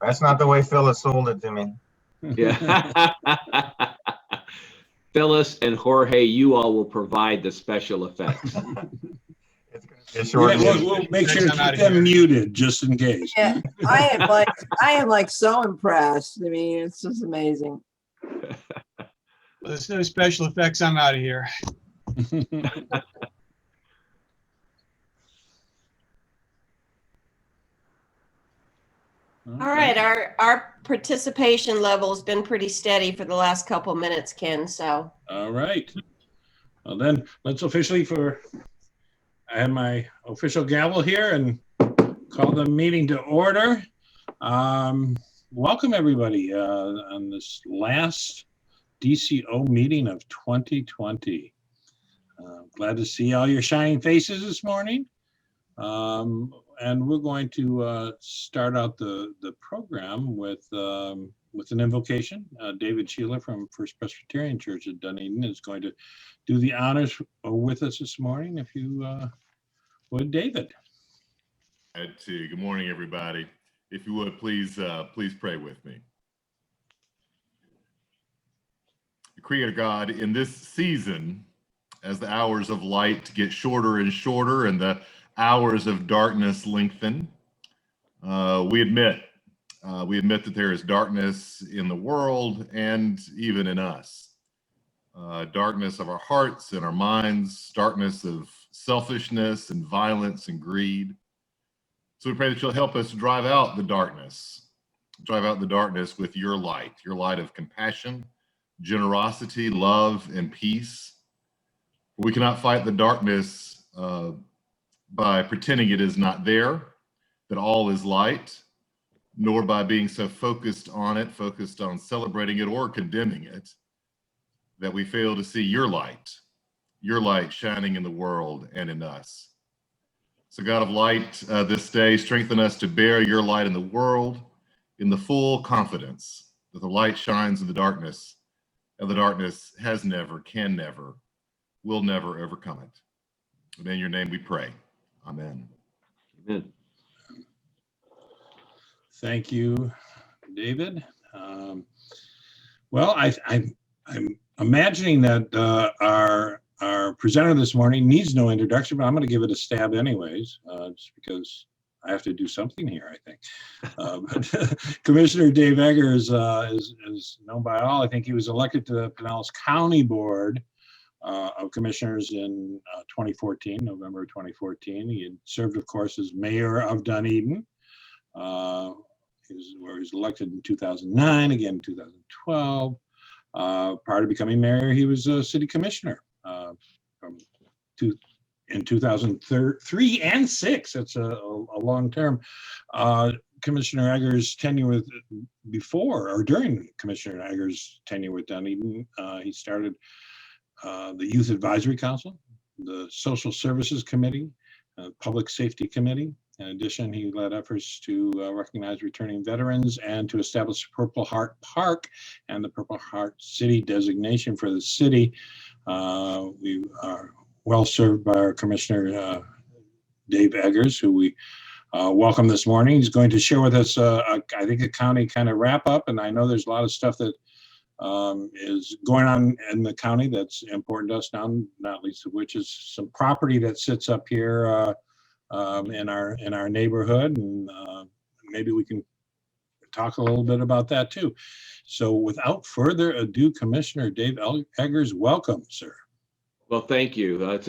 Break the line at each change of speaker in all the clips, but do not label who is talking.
That's not the way Phyllis sold it to me.
Yeah. Phyllis and Jorge, you all will provide the special effects.
It's going to be a short meeting.
We'll make sure to keep them muted just in case.
Yeah, I am like so impressed. I mean, it's just amazing.
Well, there's no special effects. I'm out of here.
All right, our participation level has been pretty steady for the last couple minutes, Ken. So.
All right. Well, then let's officially I have my official gavel here and call the meeting to order. Welcome everybody on this last DCO meeting of 2020. Glad to see all your shining faces this morning. And we're going to start out the program with an invocation. David Sheila from First Presbyterian Church of Dunedin is going to do the honors with us this morning. If you would, David.
Good morning, everybody. If you would, please pray with me. Creator God, in this season, as the hours of light get shorter and shorter and the hours of darkness lengthen, we admit that there is darkness in the world and even in us. Darkness of our hearts and our minds, darkness of selfishness and violence and greed. So we pray that you'll help us drive out the darkness with your light of compassion, generosity, love, and peace. We cannot fight the darkness by pretending it is not there, that all is light, nor by being so focused on celebrating it or condemning it, that we fail to see your light shining in the world and in us. So God of light, this day, strengthen us to bear your light in the world in the full confidence that the light shines in the darkness, and the darkness has never, can never, will never overcome it. And in your name we pray. Amen.
Amen.
Thank you, David. Well, I'm imagining that our presenter this morning needs no introduction, but I'm going to give it a stab anyways, just because I have to do something here, I think. But Commissioner Dave Eggers is known by all. I think he was elected to the Pinellas County Board of Commissioners in 2014, November 2014. He had served, of course, as mayor of Dunedin, where he was elected in 2009, again in 2012. Prior to becoming mayor, he was a city commissioner in 2003 and 6. That's a long term. Commissioner Eggers' tenure during Commissioner Eggers' tenure with Dunedin, he started the Youth Advisory Council, the Social Services Committee, Public Safety Committee. In addition, he led efforts to recognize returning veterans and to establish Purple Heart Park and the Purple Heart City designation for the city. We are well served by our Commissioner Dave Eggers, who we welcome this morning. He's going to share with us, I think, a county kind of wrap up, and I know there's a lot of stuff that is going on in the county that's important to us now, not least of which is some property that sits up here in our neighborhood, and maybe we can talk a little bit about that too. So without further ado, Commissioner Dave Eggers, welcome, sir.
Well, thank you. It's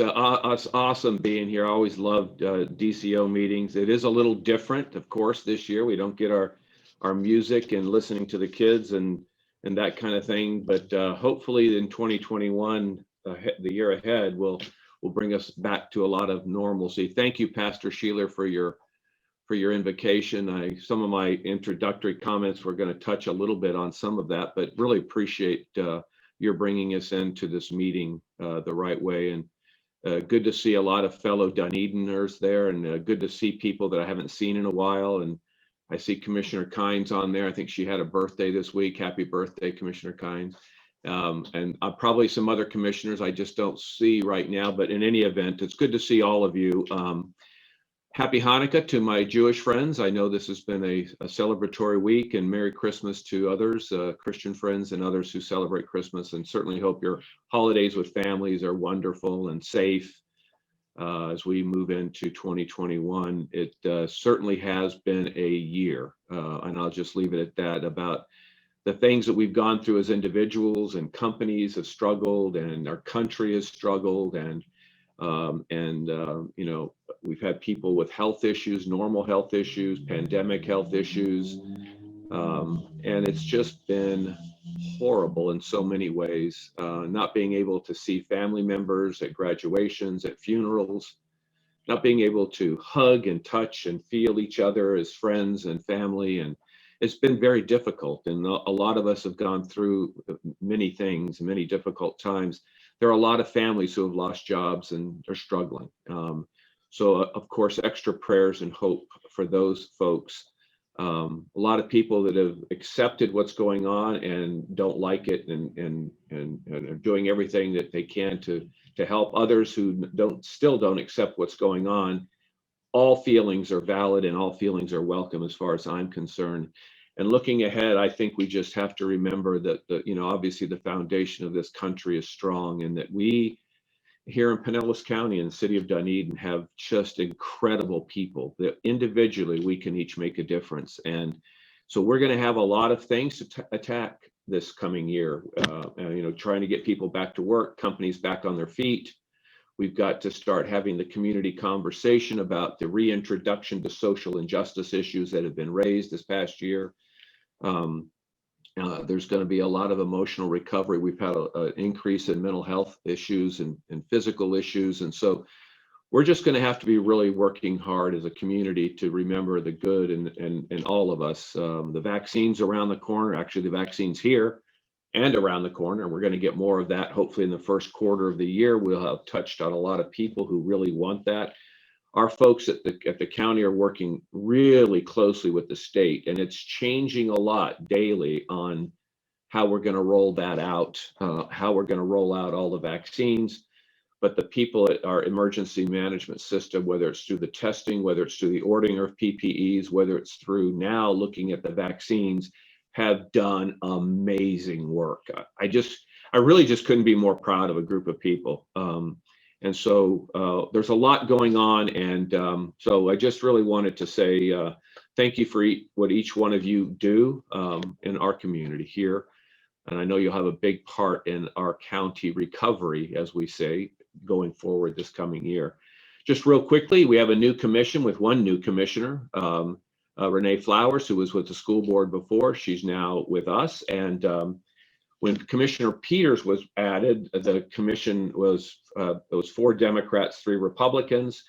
awesome being here. I always loved DCO meetings. It is a little different, of course, this year. We don't get our music and listening to the kids and that kind of thing. But hopefully in 2021, the year ahead, will bring us back to a lot of normalcy. Thank you, Pastor Sheila, for your invocation. Some of my introductory comments were going to touch a little bit on some of that, but really appreciate your bringing us into this meeting the right way. And good to see a lot of fellow Dunediners there, and good to see people that I haven't seen in a while. And I see Commissioner Kynes on there. I think she had a birthday this week. Happy birthday, Commissioner Kynes. And probably some other commissioners I just don't see right now, but in any event, it's good to see all of you. Happy Hanukkah to my Jewish friends. I know this has been a celebratory week, and Merry Christmas to others, Christian friends and others who celebrate Christmas, and certainly hope your holidays with families are wonderful and safe as we move into 2021. It certainly has been a year, and I'll just leave it at that, about the things that we've gone through as individuals, and companies have struggled, and our country has struggled, and you know, we've had people with health issues, normal health issues, pandemic health issues, and it's just been horrible in so many ways. Not being able to see family members at graduations, at funerals, not being able to hug and touch and feel each other as friends and family, and it's been very difficult. And a lot of us have gone through many things, many difficult times. There are a lot of families who have lost jobs and are struggling. So of course, extra prayers and hope for those folks. A lot of people that have accepted what's going on and don't like it, and are doing everything that they can to help others who still don't accept what's going on. All feelings are valid and all feelings are welcome as far as I'm concerned. And looking ahead, I think we just have to remember that you know, obviously the foundation of this country is strong, and that we here in Pinellas County and the city of Dunedin have just incredible people that individually we can each make a difference. And so we're going to have a lot of things to attack this coming year, you know, trying to get people back to work, companies back on their feet. We've got to start having the community conversation about the reintroduction to social injustice issues that have been raised this past year. There's going to be a lot of emotional recovery. We've had an increase in mental health issues and physical issues. And so we're just going to have to be really working hard as a community to remember the good in all of us. The vaccine's around the corner. Actually, the vaccine's here and around the corner. We're going to get more of that hopefully in the first quarter of the year. We'll have touched on a lot of people who really want that. Our folks at the county are working really closely with the state, and it's changing a lot daily on how we're going to roll that out, how we're going to roll out all the vaccines. But the people at our emergency management system, whether it's through the testing, whether it's through the ordering of PPEs, whether it's through now looking at the vaccines, have done amazing work. I really just couldn't be more proud of a group of people. And so there's a lot going on. And so I just really wanted to say thank you for what each one of you do in our community here. And I know you'll have a big part in our county recovery, as we say, going forward this coming year. Just real quickly, we have a new commission with one new commissioner, Renee Flowers, who was with the school board before. She's now with us. And when Commissioner Peters was added, the commission was it was 4 Democrats, 3 Republicans,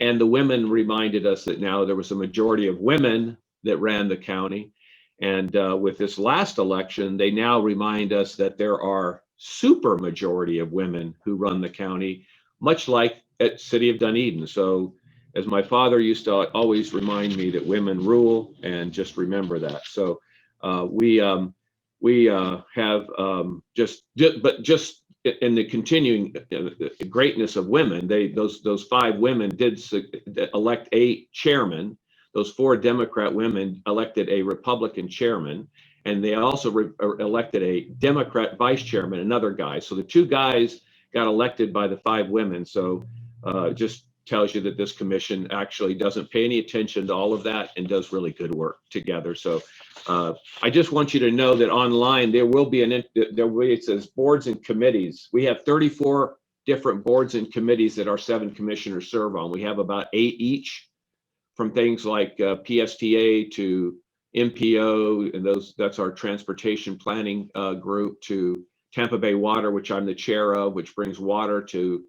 and the women reminded us that now there was a majority of women that ran the county. And with this last election, they now remind us that there are super majority of women who run the county, much like at City of Dunedin. So as my father used to always remind me, that women rule, and just remember that. So we have just in the continuing greatness of women, those 5 women did elect a chairman. Those 4 Democrat women elected a Republican chairman, and they also elected a Democrat vice chairman, another guy. So the 2 guys got elected by the 5 women. So just tells you that this commission actually doesn't pay any attention to all of that and does really good work together. So I just want you to know that online there will be it says boards and committees. We have 34 different boards and committees that our 7 commissioners serve on. We have about 8 each, from things like PSTA to MPO, and that's our transportation planning group, to Tampa Bay Water, which I'm the chair of, which brings water to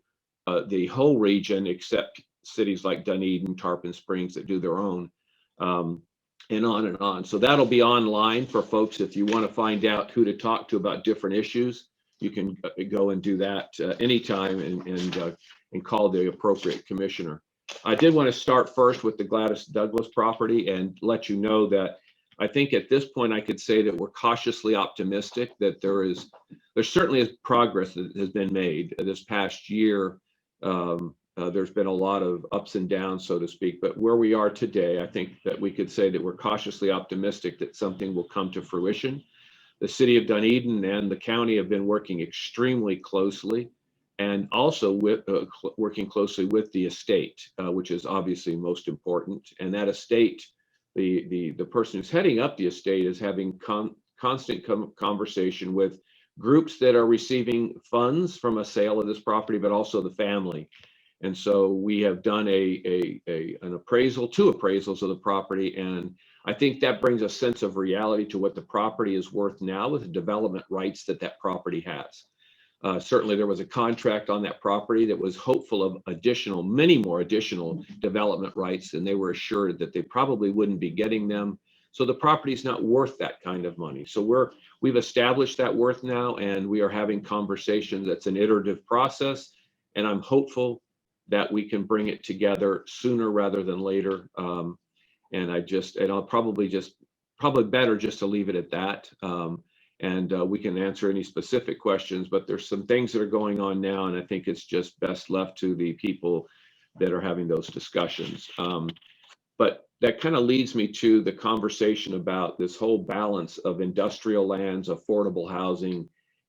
the whole region, except cities like Dunedin, Tarpon Springs that do their own, and on and on. So that'll be online for folks. If you want to find out who to talk to about different issues, you can go and do that anytime and call the appropriate commissioner. I did want to start first with the Gladys Douglas property and let you know that I think at this point I could say that we're cautiously optimistic that there certainly is progress that has been made this past year. There's been a lot of ups and downs, so to speak, but where we are today, I think that we could say that we're cautiously optimistic that something will come to fruition. The city of Dunedin and the county have been working extremely closely, and also with working closely with the estate, which is obviously most important. And that estate, the person who's heading up the estate is having constant conversation with groups that are receiving funds from a sale of this property, but also the family. And so we have done an appraisal, 2 appraisals of the property, and I think that brings a sense of reality to what the property is worth now with the development rights that that property has. Certainly there was a contract on that property that was hopeful of many more additional development rights, and they were assured that they probably wouldn't be getting them. So the property is not worth that kind of money. So we've established that worth now, and we are having conversations. That's an iterative process, and I'm hopeful that we can bring it together sooner rather than later. And I'll probably better just to leave it at that. And we can answer any specific questions, but there's some things that are going on now, and I think it's just best left to the people that are having those discussions. But that kind of leads me to the conversation about this whole balance of industrial lands, affordable housing,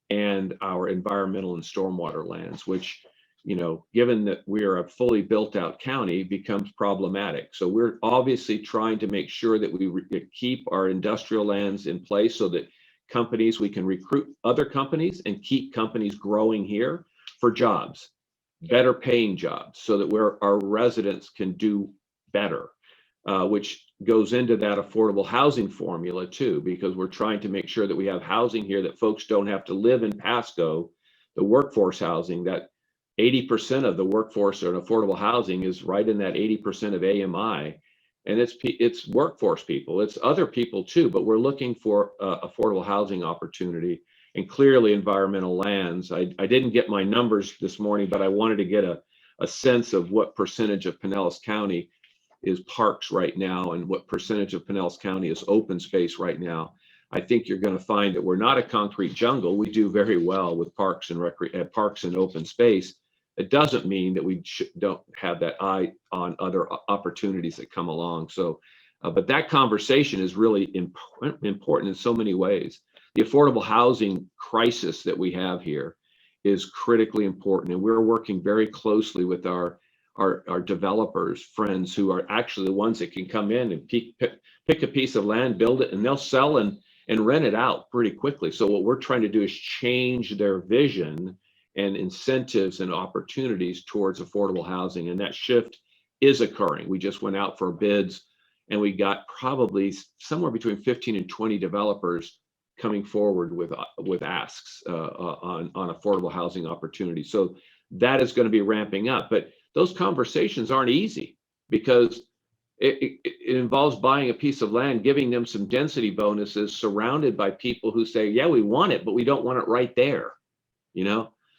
and our environmental and stormwater lands, which, given that we are a fully built out county, becomes problematic. So we're obviously trying to make sure that we keep our industrial lands in place so that we can recruit other companies and keep companies growing here for jobs, better paying jobs, so that our residents can do better, which goes into that affordable housing formula too, because we're trying to make sure that we have housing here that folks don't have to live in Pasco, the workforce housing. That 80% of the workforce or affordable housing is right in that 80% of AMI, and it's workforce people, it's other people too, but we're looking for affordable housing opportunity, and clearly environmental lands. I didn't get my numbers this morning, but I wanted to get a sense of what percentage of Pinellas County is parks right now and what percentage of Pinellas County is open space right now. I think you're going to find that we're not a concrete jungle. We do very well with parks and open space. It doesn't mean that we don't have that eye on other opportunities that come along. So, but that conversation is really important in so many ways. The affordable housing crisis that we have here is critically important, and we're working very closely with our developers friends who are actually the ones that can come in and pick a piece of land, build it, and they'll sell and rent it out pretty quickly. So what we're trying to do is change their vision and incentives and opportunities towards affordable housing, and that shift is occurring. We just went out for bids, and we got probably somewhere between 15 and 20 developers coming forward with asks on affordable housing opportunities. So that is going to be ramping up, but those conversations aren't easy because it involves buying a piece of land, giving them some density bonuses, surrounded by people who say, yeah, we want it, but we don't want it right there,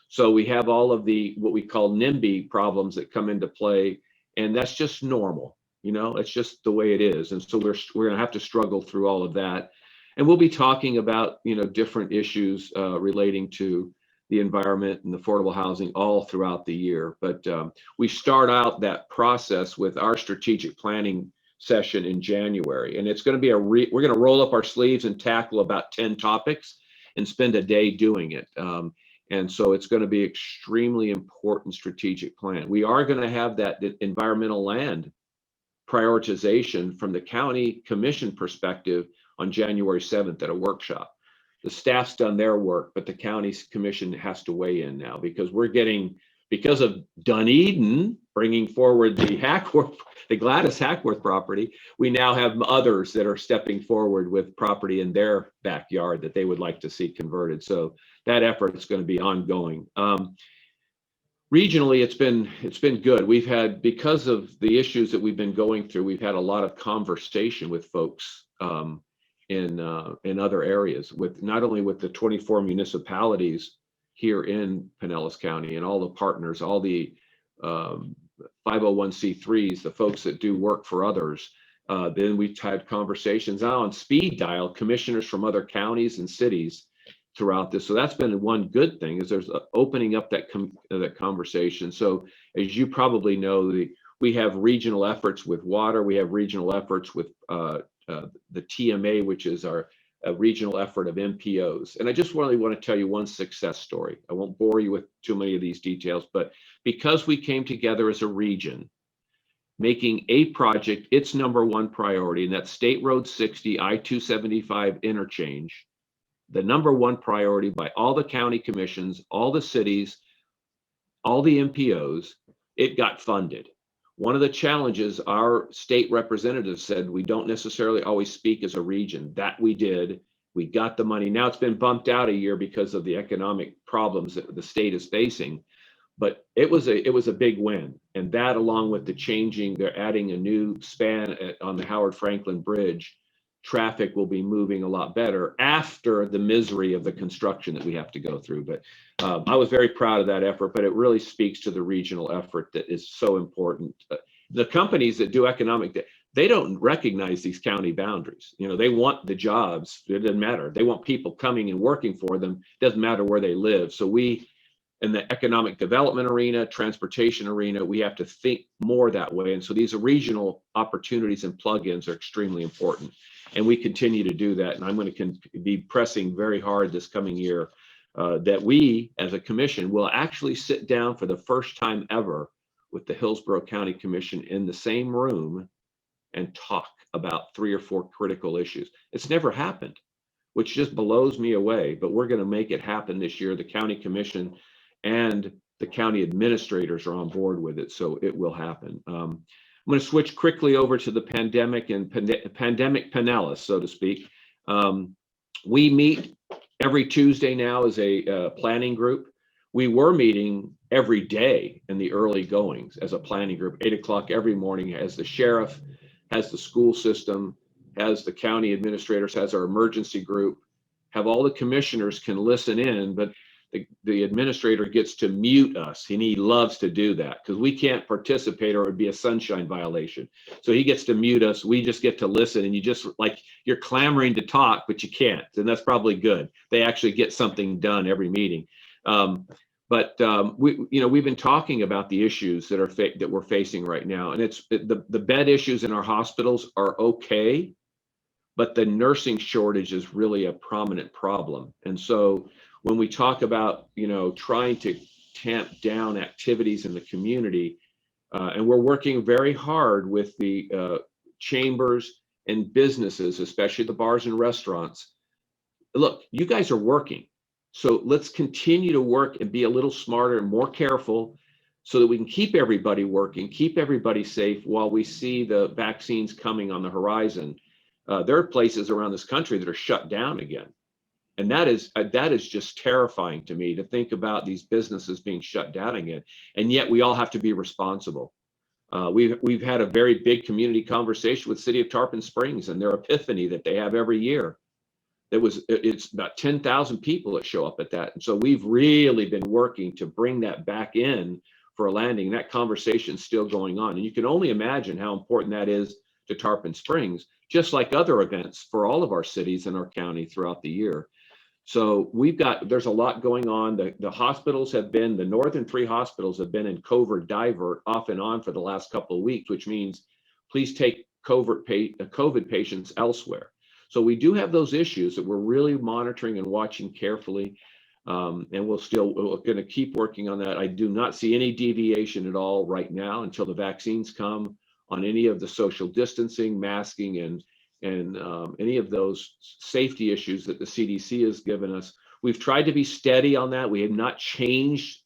So we have all of what we call NIMBY problems that come into play, and that's just normal, it's just the way it is. And so we're going to have to struggle through all of that. And we'll be talking about, different issues relating to the environment and affordable housing all throughout the year. But we start out that process with our strategic planning session in January, and it's going to be we're going to roll up our sleeves and tackle about 10 topics and spend a day doing it. And so it's going to be extremely important strategic plan. We are going to have that environmental land prioritization from the county commission perspective on January 7th at a workshop. The staff's done their work, but the county's commission has to weigh in now because because of Dunedin bringing forward the Gladys Hackworth property, we now have others that are stepping forward with property in their backyard that they would like to see converted. So that effort is going to be ongoing. Regionally, it's been good. We've had, because of the issues that we've been going through, we've had a lot of conversation with folks in other areas, with not only with the 24 municipalities here in Pinellas County and all the partners, all the 501c3s, the folks that do work for others. Then we've had conversations now on speed dial, commissioners from other counties and cities throughout this. So that's been one good thing, is there's opening up that that conversation. So as you probably know, we have regional efforts with water. We have regional efforts with the TMA, which is our regional effort of MPOs. And I just really want to tell you one success story. I won't bore you with too many of these details, but because we came together as a region, making a project its #1 priority, and that's State Road 60 I-275 interchange, the #1 priority by all the county commissions, all the cities, all the MPOs, it got funded. One of the challenges, our state representatives said, we don't necessarily always speak as a region. That we did. We got the money. Now it's been bumped out a year because of the economic problems that the state is facing. But it was a big win. And that, along with they're adding a new span on the Howard Franklin Bridge, traffic will be moving a lot better after the misery of the construction that we have to go through. But I was very proud of that effort, but it really speaks to the regional effort that is so important. The companies that do economic, they don't recognize these county boundaries. You know, they want the jobs. It doesn't matter. They want people coming and working for them. It doesn't matter where they live. So we, in the economic development arena, transportation arena, we have to think more that way. And so these regional opportunities and plugins are extremely important. And we continue to do that. And I'm going to be pressing very hard this coming year that we, as a commission, will actually sit down for the first time ever with the Hillsborough County Commission in the same room and talk about 3 or 4 critical issues. It's never happened, which just blows me away. But we're going to make it happen this year. The county commission and the county administrators are on board with it, so it will happen. I'm going to switch quickly over to the pandemic and pandemic Pinellas, so to speak. We meet every Tuesday now as a planning group. We were meeting every day in the early goings as a planning group, 8 o'clock every morning, as the sheriff, has the school system, has the county administrators, has our emergency group, have all the commissioners can listen in, but the administrator gets to mute us, and he loves to do that because we can't participate or it would be a sunshine violation. So he gets to mute us. We just get to listen, and you just like you're clamoring to talk, but you can't, and that's probably good. They actually get something done every meeting. We've been talking about the issues that we're facing right now, and the bed issues in our hospitals are okay, but the nursing shortage is really a prominent problem. And so when we talk about, trying to tamp down activities in the community, and we're working very hard with the chambers and businesses, especially the bars and restaurants. Look, you guys are working. So let's continue to work and be a little smarter and more careful so that we can keep everybody working, keep everybody safe while we see the vaccines coming on the horizon. There are places around this country that are shut down again. And that is just terrifying to me, to think about these businesses being shut down again. And yet we all have to be responsible. We've had a very big community conversation with City of Tarpon Springs and their epiphany that they have every year. It's about 10,000 people that show up at that. And so we've really been working to bring that back in for a landing. And that conversation is still going on. And you can only imagine how important that is to Tarpon Springs, just like other events for all of our cities and our county throughout the year. So there's a lot going on. The hospitals the northern 3 hospitals have been in covert divert off and on for the last couple of weeks, which means please take COVID patients elsewhere. So we do have those issues that we're really monitoring and watching carefully. And we're going to keep working on that. I do not see any deviation at all right now until the vaccines come on any of the social distancing, masking, and any of those safety issues that the CDC has given us. We've tried to be steady on that. We have not changed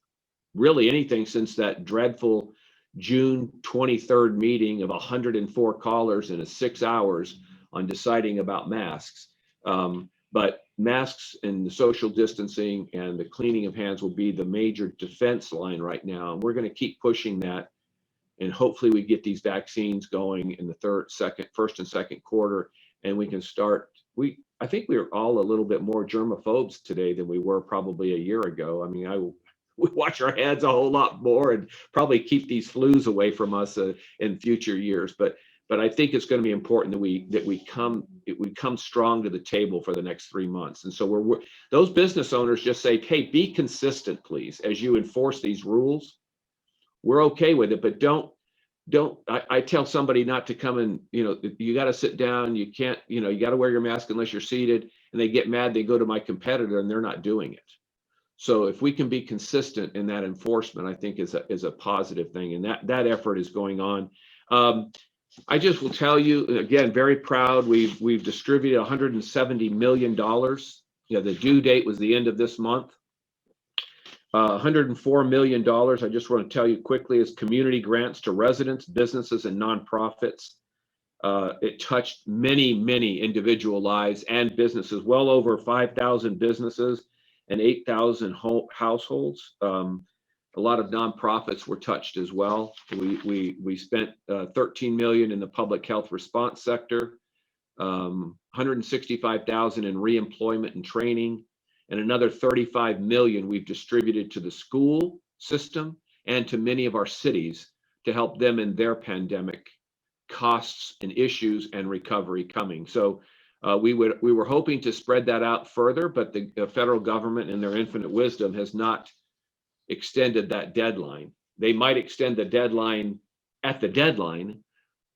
really anything since that dreadful June 23rd meeting of 104 callers in 6 hours on deciding about masks. But masks and the social distancing and the cleaning of hands will be the major defense line right now. And we're going to keep pushing that. And hopefully we get these vaccines going in the first and second quarter, and we can start. I think we are all a little bit more germaphobes today than we were probably a year ago. I mean, we wash our hands a whole lot more and probably keep these flus away from us in future years. But But I think it's going to be important that we come strong to the table for the next 3 months. And so we're those business owners just say, hey, be consistent, please, as you enforce these rules. We're okay with it, but don't. I tell somebody not to come and, you got to sit down. You can't, you got to wear your mask unless you're seated. And they get mad. They go to my competitor and they're not doing it. So if we can be consistent in that enforcement, I think is a positive thing. And that effort is going on. I just will tell you again, very proud. We've distributed $170 million. The due date was the end of this month. $104 million. I just want to tell you quickly is community grants to residents, businesses, and nonprofits. It touched many individual lives and businesses, well over 5,000 businesses and 8,000 households. A lot of nonprofits were touched as well. We spent 13 million in the public health response sector, 165,000 in reemployment and training, and another 35 million we've distributed to the school system and to many of our cities to help them in their pandemic costs and issues and recovery coming. So we were hoping to spread that out further, but the federal government in their infinite wisdom has not extended that deadline. They might extend the deadline at the deadline,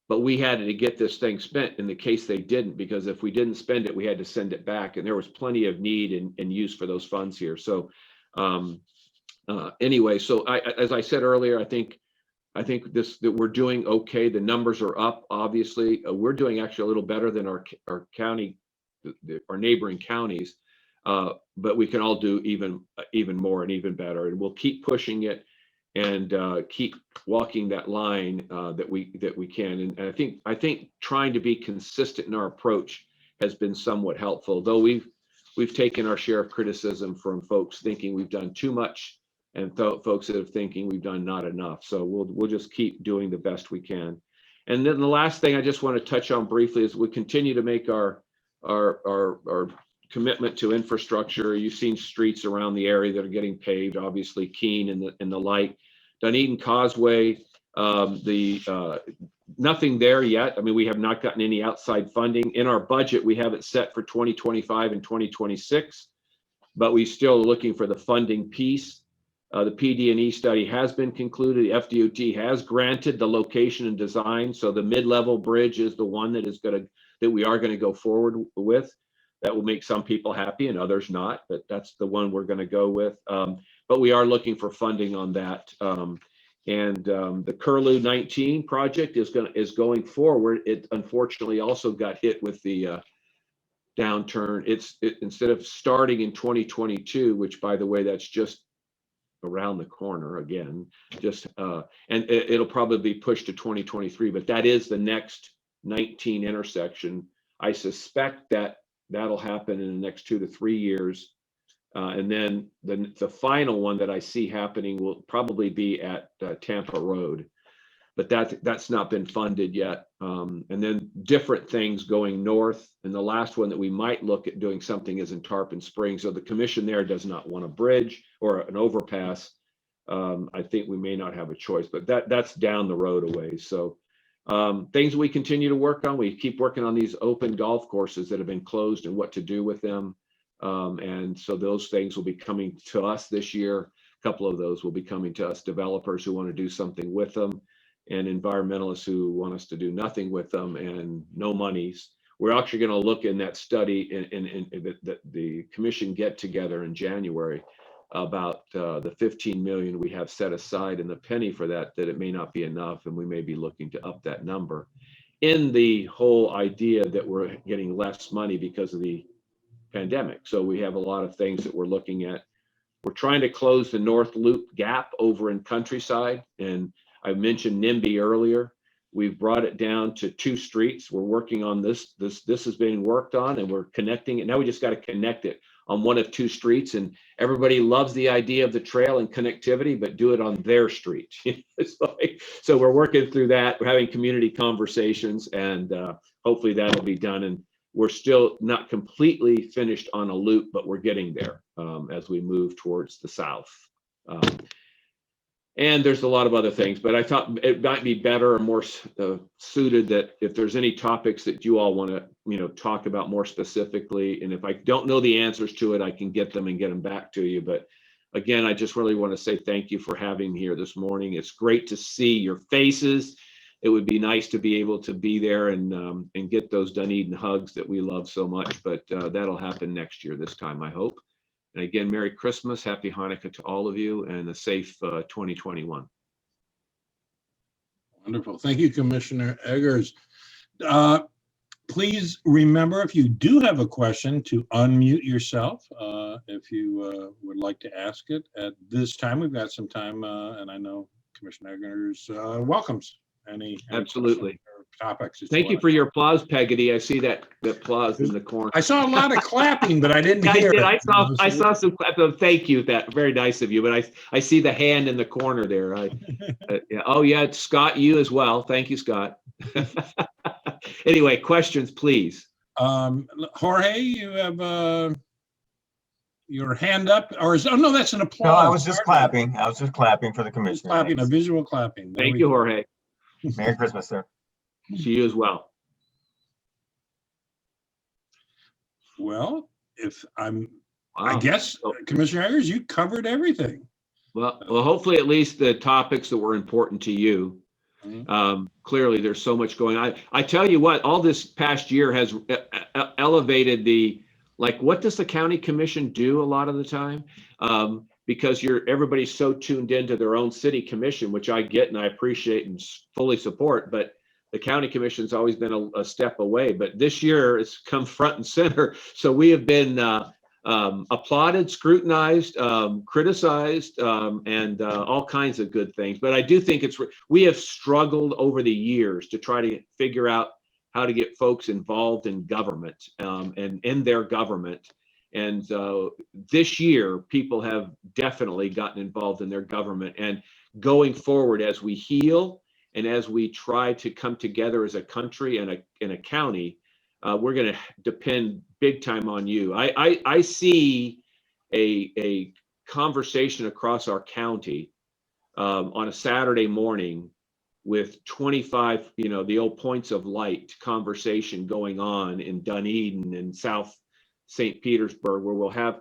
but we had to get this thing spent in the case they didn't, because if we didn't spend it, we had to send it back, and there was plenty of need and use for those funds here. So anyway, so as I said earlier, I think that we're doing okay. The numbers are up, obviously. We're doing actually a little better than our county, our neighboring counties. But we can all do even more and even better, and we'll keep pushing it and keep walking that line that we can. And I think trying to be consistent in our approach has been somewhat helpful, though we've taken our share of criticism from folks thinking we've done too much and folks that are thinking we've done not enough. So we'll just keep doing the best we can. And then the last thing I just want to touch on briefly is we continue to make our commitment to infrastructure. You've seen streets around the area that are getting paved, obviously Keene and the like. Dunedin Causeway, nothing there yet. I mean, we have not gotten any outside funding. In our budget, we have it set for 2025 and 2026, but we still looking for the funding piece. The PD&E study has been concluded. The FDOT has granted the location and design. So the mid-level bridge is the one that we are going to go forward with. That will make some people happy and others not, but that's the one we're going to go with. But we are looking for funding on that. The Curlew 19 project is going forward. It unfortunately also got hit with the downturn. Instead of starting in 2022, which by the way, that's just around the corner again, and it'll probably be pushed to 2023, but that is the next 19 intersection. I suspect that'll happen in the next 2 to 3 years. And then the final one that I see happening will probably be at Tampa Road, but that's not been funded yet. And then different things going north. And the last one that we might look at doing something is in Tarpon Springs. So the commission there does not want a bridge or an overpass. I think we may not have a choice, but that's down the road a ways. So things we continue to work on. We keep working on these open golf courses that have been closed and what to do with them. And so those things will be coming to us this year. A couple of those will be coming to us, developers who want to do something with them and environmentalists who want us to do nothing with them and no monies. We're actually going to look in that study in the commission get together in January about the 15 million we have set aside and the penny for that it may not be enough, and we may be looking to up that number in the whole idea that we're getting less money because of the pandemic. So we have a lot of things that we're looking at. We're trying to close the North Loop gap over in Countryside, and I mentioned NIMBY earlier. We've brought it down to 2 streets. We're working on this. This is being worked on, and we're connecting it. Now we just got to connect it on one of 2 streets, and everybody loves the idea of the trail and connectivity, but do it on their street. So we're working through that. We're having community conversations, and hopefully that'll be done. And we're still not completely finished on a loop, but we're getting there as we move towards the south. And there's a lot of other things, but I thought it might be better or more suited that if there's any topics that you all want to, talk about more specifically, and if I don't know the answers to it, I can get them and get them back to you. But again, I just really want to say thank you for having me here this morning. It's great to see your faces. It would be nice to be able to be there and get those Dunedin hugs that we love so much, but that'll happen next year this time, I hope. And again, Merry Christmas, Happy Hanukkah to all of you, and a safe 2021.
Wonderful. Thank you, Commissioner Eggers. Please remember, if you do have a question, to unmute yourself if you would like to ask it. At this time, we've got some time, and I know Commissioner Eggers welcomes any
Absolutely.
topics.
Thank you for your applause, Peggotty. I see that applause in the corner.
I saw a lot of clapping, but I didn't hear it.
I saw some clapping. Thank you. That very nice of you. But I see the hand in the corner there. Yeah. Oh yeah, Scott, you as well. Thank you, Scott. Anyway, questions, please.
Jorge, you have your hand up, or oh no, that's an applause.
No, I was just clapping. I was just clapping for the commissioner.
Clapping, a visual clapping.
Thank you, Jorge.
Merry Christmas, sir.
To you as well.
Well, I
Wow.
guess, Commissioner Eggers, you covered everything.
Well, hopefully at least the topics that were important to you. Clearly, there's so much going on. I tell you what, all this past year has elevated what does the county commission do a lot of the time? Because everybody's so tuned into their own city commission, which I get and I appreciate and fully support, but the county commission's always been a step away. But this year it's come front and center. So we have been applauded, scrutinized, criticized, and all kinds of good things. But I do think we have struggled over the years to try to figure out how to get folks involved in government and in their government. And this year, people have definitely gotten involved in their government. And going forward, as we heal and as we try to come together as a country and a county, we're going to depend big time on you. I see a conversation across our county on a Saturday morning with 25, the old points of light conversation going on in Dunedin and South St. Petersburg, where we'll have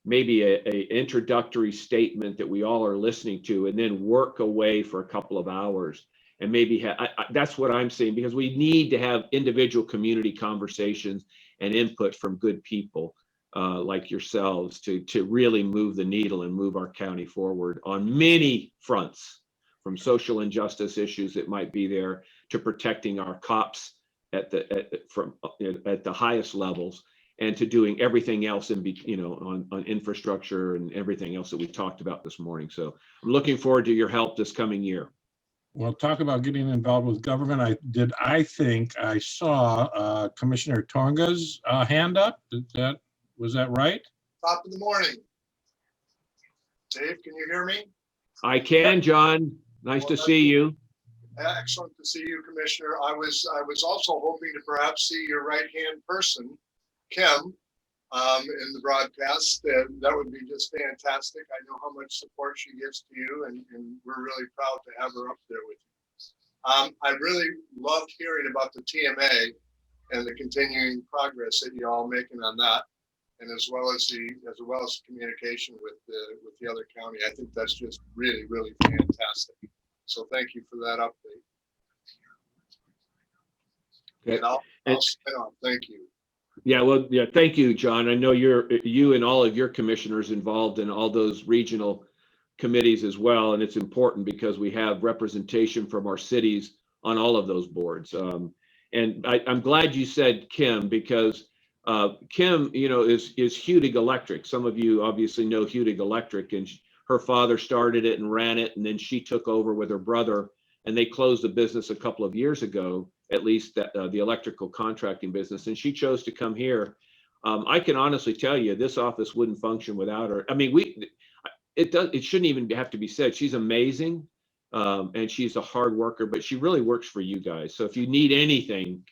maybe a introductory statement that we all are listening to, and then work away for a couple of hours. And maybe that's what I'm seeing, because we need to have individual community conversations and input from good people like yourselves to really move the needle and move our county forward on many fronts, from social injustice issues that might be there to protecting our cops at the highest levels, and to doing everything else on infrastructure and everything else that we talked about this morning. So I'm looking forward to your help this coming year.
Well, talk about getting involved with government. I think I saw Commissioner Tonga's hand up. Was that right?
Top of the morning. Dave, can you hear me?
I can, John. Nice to see you.
Excellent to see you, Commissioner. I was also hoping to perhaps see your right-hand person, Kim, in the broadcast. That would be just fantastic. I know how much support she gives to you, and we're really proud to have her up there with you. I really loved hearing about the TMA and the continuing progress that you all making on that, and as well as communication with the other county. I think that's just really, really fantastic. So thank you for that update.
Okay.
And I'll sign off. Thank you.
Yeah, well, yeah, thank you, John. I know you and all of your commissioners involved in all those regional committees as well, and it's important because we have representation from our cities on all of those boards. And I'm glad you said Kim, because Kim, is Hudig Electric. Some of you obviously know Hudig Electric, and her father started it and ran it, and then she took over with her brother, and they closed the business a couple of years ago, at least the electrical contracting business, and she chose to come here. I can honestly tell you, this office wouldn't function without her. I mean, it shouldn't even have to be said. She's amazing, and she's a hard worker, but she really works for you guys. So if you need anything,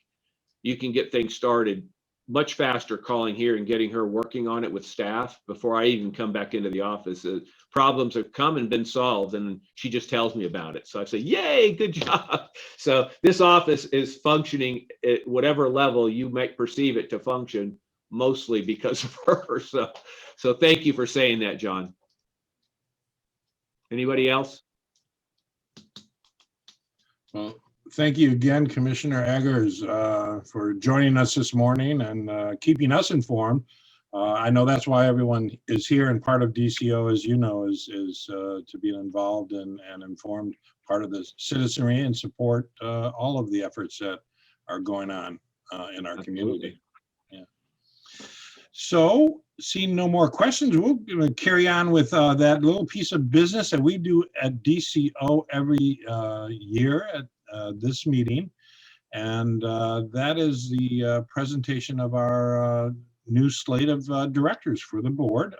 you can get things started much faster calling here and getting her working on it with staff before I even come back into the office. Problems have come and been solved, and she just tells me about it. So I say, yay, good job. So this office is functioning at whatever level you might perceive it to function, mostly because of her. So thank you for saying that, John. Anybody else?
Well, thank you again, Commissioner Eggers, for joining us this morning and keeping us informed. I know that's why everyone is here, and part of DCO, as you know, is to be involved and informed part of the citizenry and support all of the efforts that are going on in our community. Yeah. So, seeing no more questions, we're going to carry on with that little piece of business that we do at DCO every year at this meeting. And that is the presentation of our new slate of directors for the board.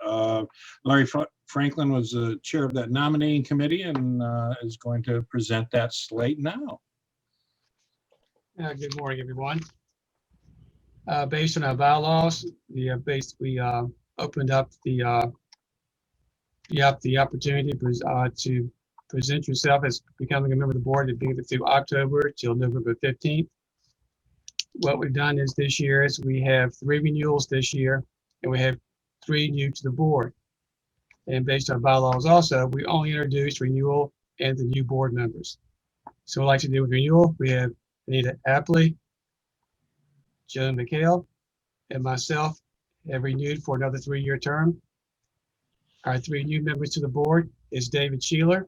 Larry Franklin was the chair of that nominating committee and is going to present that slate now.
Good morning, everyone. Based on our bylaws, we opened up the opportunity to present yourself as becoming a member of the board to be through October till November 15th. What we've done is this year is we have 3 renewals this year, and we have 3 new to the board. And based on bylaws also, we only introduce renewal and the new board members. So I'd like to do with renewal, we have Anita Apley, Joan McHale, and myself have renewed for another 3-year term. Our 3 new members to the board is David Sheeler.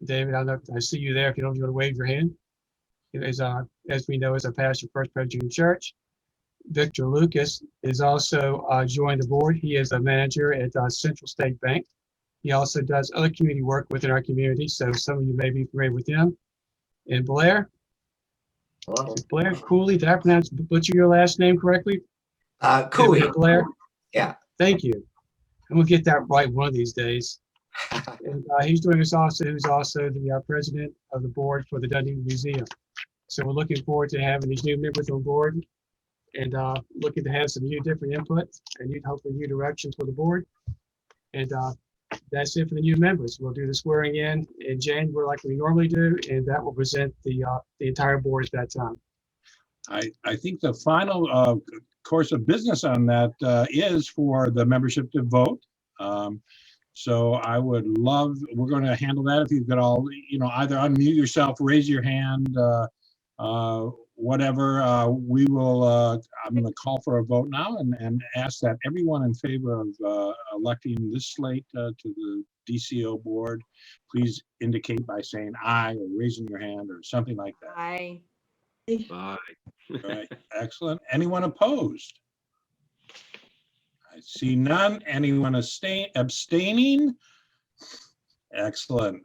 David, I see you there. If you don't, you want to wave your hand. As we know, is a pastor of First Presbyterian Church. Victor Lucas is also joined the board. He is a manager at Central State Bank. He also does other community work within our community, so some of you may be familiar with him. And Blair, Blair Cooley, did I butcher your last name correctly?
Cooley.
Blair?
Yeah.
Thank you. I'm gonna get that right one of these days. And he's doing this also, who's also the president of the board for the Dunedin Museum. So we're looking forward to having these new members on board and looking to have some new different input and hopefully new directions for the board. And that's it for the new members. We'll do the swearing in January like we normally do, and that will present the entire board at that time.
I think the final course of business on that is for the membership to vote. So I would love, we're going to handle that. If you've got all, either unmute yourself, raise your hand, whatever. We will, I'm going to call for a vote now and ask that everyone in favor of electing this slate to the DCO board, please indicate by saying aye or raising your hand or something like that.
Aye.
Bye.
All right, excellent. Anyone opposed? I see none. Anyone abstaining? Excellent.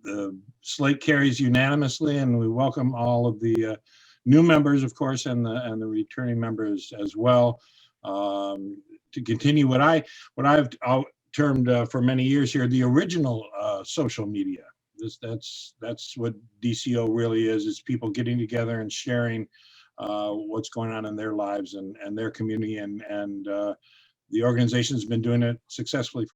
The slate carries unanimously, and we welcome all of the new members, of course, and the returning members as well, to continue what I've termed for many years here the original social media. That's what DCO really is. It's people getting together and sharing what's going on in their lives and their community, and the organization's been doing it successfully